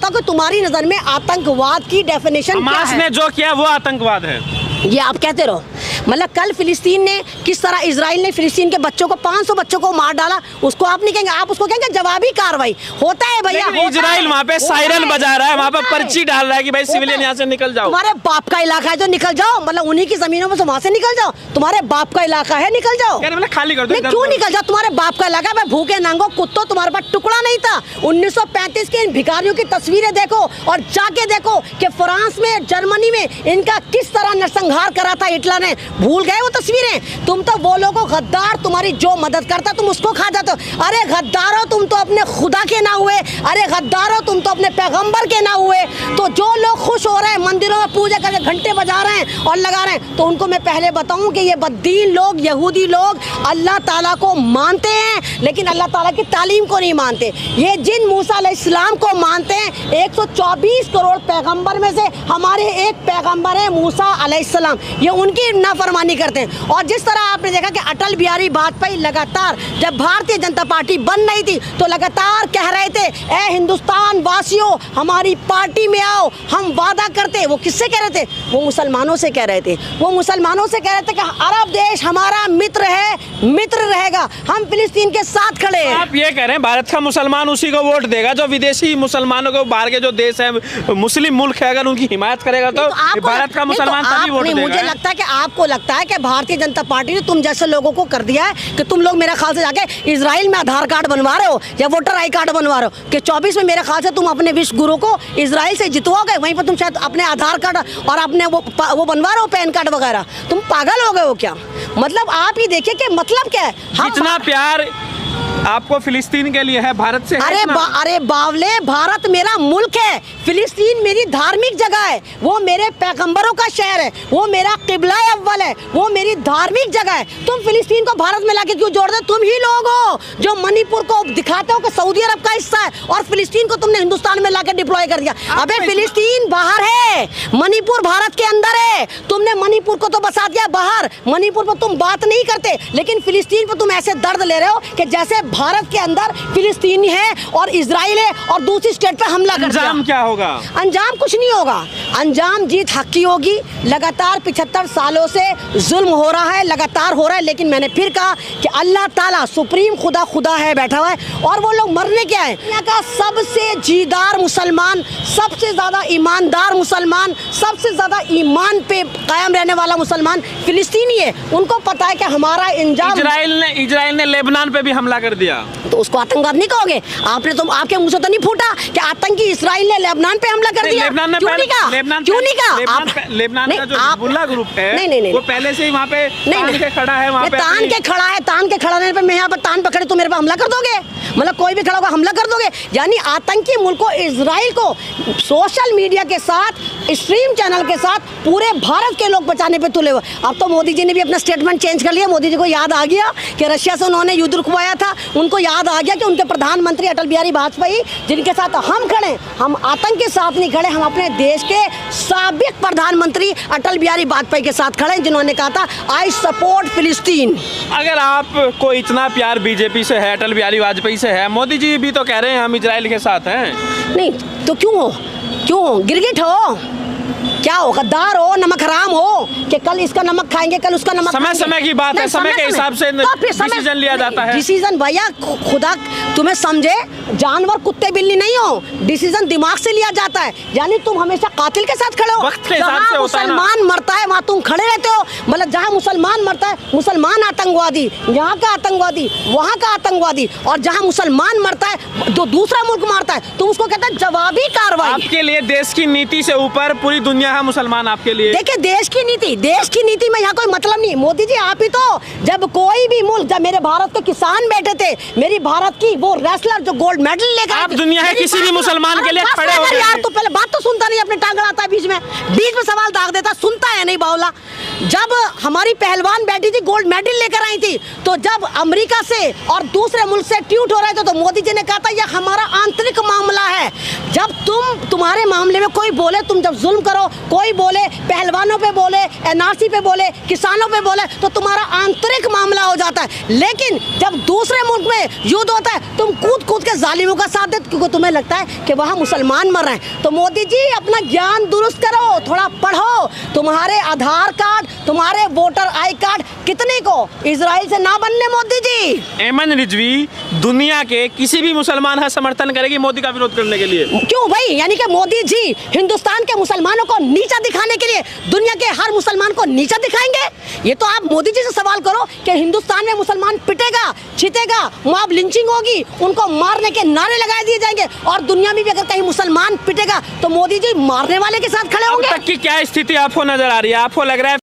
तो तुम्हारी नजर में आतंकवाद की डेफिनेशन क्या हमास है? ने जो किया वो आतंकवाद है। ये आप कहते रहो। मतलब कल फिलिस्तीन ने किस तरह, इजराइल ने फिलिस्तीन के बच्चों को 500 बच्चों को मार डाला, उसको आप नहीं कहेंगे, आप उसको कहेंगे जवाबी कार्रवाई। होता है भैया, इजराइल वहाँ पे सायरन बजा रहा है, वहाँ पे पर्ची डाल रहा है कि भाई सिविलियन यहाँ से निकल जाओ। तुम्हारे बाप का इलाका है जो निकल जाओ, मतलब उन्हीं की जमीनों में से वहाँ से निकल जाओ। तुम्हारे बाप का इलाका है, निकल जाओ। मतलब खाली कर दो। क्यों निकल जाओ? तुम्हारे बाप का इलाका है। भूखे नंगो कुत्तों, तुम्हारे पास टुकड़ा नहीं था। 1935 के इन भिखारियों की तस्वीरें देखो और जाके देखो कि फ्रांस में, जर्मनी में इनका किस तरह नरसंहार करा था हिटलर ने। भूल गए वो तस्वीरें? तुम तो वो लोगों गद्दार, तुम्हारी जो मदद करता तुम उसको खा जाते हो। अरे गद्दारो, तुम तो अपने खुदा के ना हुए। अरे गद्दारो, तुम तो अपने पैगंबर के ना हुए। तो जो लोग खुश हो रहे हैं, मंदिरों में पूजा करके घंटे बजा रहे हैं और लगा रहे हैं, तो उनको मैं पहले बताऊं कि ये बद्दीन लोग, यहूदी लोग अल्लाह ताला को मानते हैं लेकिन अल्लाह ताला की तालीम को नहीं मानते। ये जिन मूसा अलैहिस्सलाम को मानते हैं, 124 करोड़ पैगंबर में से हमारे एक पैगंबर है मूसा अलैहिस्सलाम, ये उनकी नाफरमानी करते हैं। और जिस तरह आपने देखा कि अटल बिहारी वाजपेयी लगातार जब भारतीय जनता पार्टी बन रही थी तो लगातार कह रहे थे, ए हिंदुस्तान वासियों हमारी पार्टी में आओ, हम वादा करते। वो किससे कह रहे थे? वो मुसलमानों से कह रहे थे। वो मुसलमानों से कह रहे थे कि अरब देश हमारा मित्र है, मित्र रहेगा, हम फिलिस्तीन के साथ खड़े हैं। आप ये कह रहे हैं भारत का मुसलमान उसी को वोट देगा जो विदेशी मुसलमानों को, बाहर के जो देश है मुस्लिम मुल्क है, अगर उनकी हिमायत करेगा तो भारत का मुसलमान तभी वोट देगा। मुझे लगता है कि आपको लगता है कि भारतीय जनता पार्टी ने तुम जैसे लोगों को कर दिया है कि तुम लोग मेरे ख्याल से जाके इजराइल में आधार कार्ड बनवा रहे हो या वोटर आई कार्ड बनवा रहे हो कि 24 में मेरे ख्याल से तुम अपने विश्व गुरु को इजराइल से जितवाओगे, वहीं पर तुम शायद अपने आधार कार्ड और अपने वो बनवा रहे हो पैन कार्ड वगैरह। तुम पागल हो गए हो क्या? मतलब आप ही देखिए कि मतलब क्या है। इतना प्यार आपको फिलिस्तीन के लिए है, भारत से है? अरे बावले, भारत मेरा मुल्क है, फिलिस्तीन मेरी धार्मिक जगह है, वो मेरे पैगंबरों का शहर है, वो मेरा किबला अव्वल है, वो मेरी धार्मिक जगह है। तुम फिलिस्तीन को भारत में लाके क्यों जोड़ दे? तुम ही लोग हो जो मणिपुर को दिखाते हो कि सऊदी अरब का हिस्सा है और फिलिस्तीन को तुमने हिंदुस्तान में लाके डिप्लॉय कर दिया। अबे फिलिस्तीन बाहर है, मणिपुर भारत के अंदर है। तुमने मणिपुर को तो बसा दिया बाहर, मणिपुर पर तुम बात नहीं करते, लेकिन फिलिस्तीन पर तुम ऐसे दर्द ले रहे हो कि जैसे भारत के अंदर फिलिस्तीन है और इजराइल है और दूसरी स्टेट पे हमला कर दिया। अंजाम क्या होगा? अंजाम कुछ नहीं होगा, अंजाम जीत हक की होगी। लगातार 75 सालों से जुल्म हो रहा है, लगातार हो रहा है, लेकिन मैंने फिर कहा कि अल्लाह ताला सुप्रीम खुदा है, बैठा हुआ है और वो लोग मरने क्या है। यहाँ का सबसे जीदार मुसलमान, सबसे ज्यादा ईमानदार मुसलमान, सबसे ज्यादा ईमान पे कायम रहने वाला मुसलमान फिलिस्तीनी है। उनको पता है कि हमारा अंजाम, इजराइल ने लेबनान पे भी हमला कर दिया, तो उसको आतंकवाद नहीं कहोगे? आपने तो, आपके मुंह से तो नहीं फूटा कि आतंकी इजराइल ने लेबनान पे हमला कर दिया? लेबनान क्यों नहीं कहा? लेबनान का जो हिजबुल्लाह ग्रुप है वो पहले से ही वहाँ पे तान के खड़ा है, वहाँ पे तान के खड़ा है। तान के खड़ा रहने पे मैं यहाँ पर तान पकड़े तो मेरे पे हमला कर दोगे? मतलब कोई भी खड़ा होगा हमला कर दोगे? यानी आतंकी मुल्क को, इजराइल को सोशल मीडिया के साथ, स्ट्रीम चैनल के साथ पूरे भारत के लोग बचाने पे तुले हुए। अब तो मोदी जी ने भी अपना स्टेटमेंट चेंज कर लिया। मोदी जी को याद आ गया कि रशिया से उन्होंने युद्ध रुकवाया था, उनको याद आ गया कि उनके प्रधानमंत्री अटल बिहारी वाजपेयी जिनके साथ हम खड़े, हम आतंक के साथ नहीं खड़े, हम अपने देश के साबिक प्रधानमंत्री अटल बिहारी वाजपेयी के साथ खड़े, जिन्होंने कहा था आई सपोर्ट फिलिस्तीन। अगर आपको इतना प्यार बीजेपी से है, अटल बिहारी वाजपेयी से है, मोदी जी भी तो कह रहे हैं हम इजराइल के साथ हैं। नहीं तो क्यों हो? गिरगिट हो क्या? हो गद्दार हो, नमक हराम हो कि कल इसका नमक खाएंगे, कल उसका नमक खाएंगे। समय की बात है, समय के हिसाब से डिसीजन लिया जाता है। डिसीजन भैया खुदा तुम्हें समझे, जानवर कुत्ते बिल्ली नहीं हो, डिसीजन दिमाग से लिया जाता है। यानी तुम हमेशा कातिल के साथ खड़े हो, वक्त के हिसाब से होता है ना। मुसलमान मरता है वहाँ तुम खड़े रहते हो। मतलब जहाँ मुसलमान मरता है, मुसलमान आतंकवादी, यहाँ का आतंकवादी, वहाँ का आतंकवादी, और जहाँ मुसलमान मरता है तो दूसरा मुल्क मारता है, तुम उसको कहते हैं जवाबी कार्रवाई। आपके लिए देश की नीति से ऊपर पूरी दुनिया है मुसलमान आपके लिए। देखिए देश की नीति में यहाँ कोई मतलब नहीं। मोदी जी आप ही तो, जब कोई भी मुल्क, जब मेरे भारत के किसान बैठे थे, मेरी भारत की वो रेसलर जो गोल्ड मेडल लेकर, आप दुनिया है किसी भी मुसलमान के लिए खड़े हो गए। यार तो पहले बात तो सुनता नहीं, अपने टांग अड़ाता है बीच में सवाल दाग देता, सुनता है नहीं बावला। जब हमारी पहलवान बैठी थी गोल्ड मेडल लेकर आई थी, तो जब अमेरिका से और दूसरे मुल्क से ट्यूट हो रहे थे तो मोदी जी ने कहा था यह हमारा आंतरिक मामला है। जब तुम्हारे मामले में कोई बोले, तुम जब जुल्म करो, कोई बोले पहलवानों पे बोले, एनआरसी पे बोले, किसानों पे बोले, तो तुम्हारा आंतरिक मामला हो जाता है। लेकिन जब दूसरे मुल्क में युद्ध होता है तुम कूद कूद के जालिमों का साथ देते, क्योंकि तुम्हें लगता है कि वहाँ मुसलमान मर रहे हैं। तो मोदी जी अपना ज्ञान दुरुस्त करो, थोड़ा पढ़ो। तुम्हारे आधार कार्ड, तुम्हारे वोटर आई कार्ड कितने को इजराइल से ना बनने मोदी जी। एमन रिजवी दुनिया के किसी भी मुसलमान का समर्थन करेगी मोदी का विरोध करने के लिए। क्यों भाई? यानी कि मोदी जी हिंदुस्तान के मुसलमानों को नीचा दिखाने के लिए दुनिया के हर मुसलमान को नीचा दिखाएंगे? ये तो आप मोदी जी से सवाल करो कि हिंदुस्तान में मुसलमान पिटेगा, छितेगा, मॉब लिंचिंग होगी, उनको मारने के नारे लगाए दिए जाएंगे, और दुनिया में भी अगर कहीं मुसलमान पिटेगा तो मोदी जी मारने वाले के साथ खड़े होंगे। अब तक की क्या स्थिति आपको नजर आ रही है? आपको लग रहा है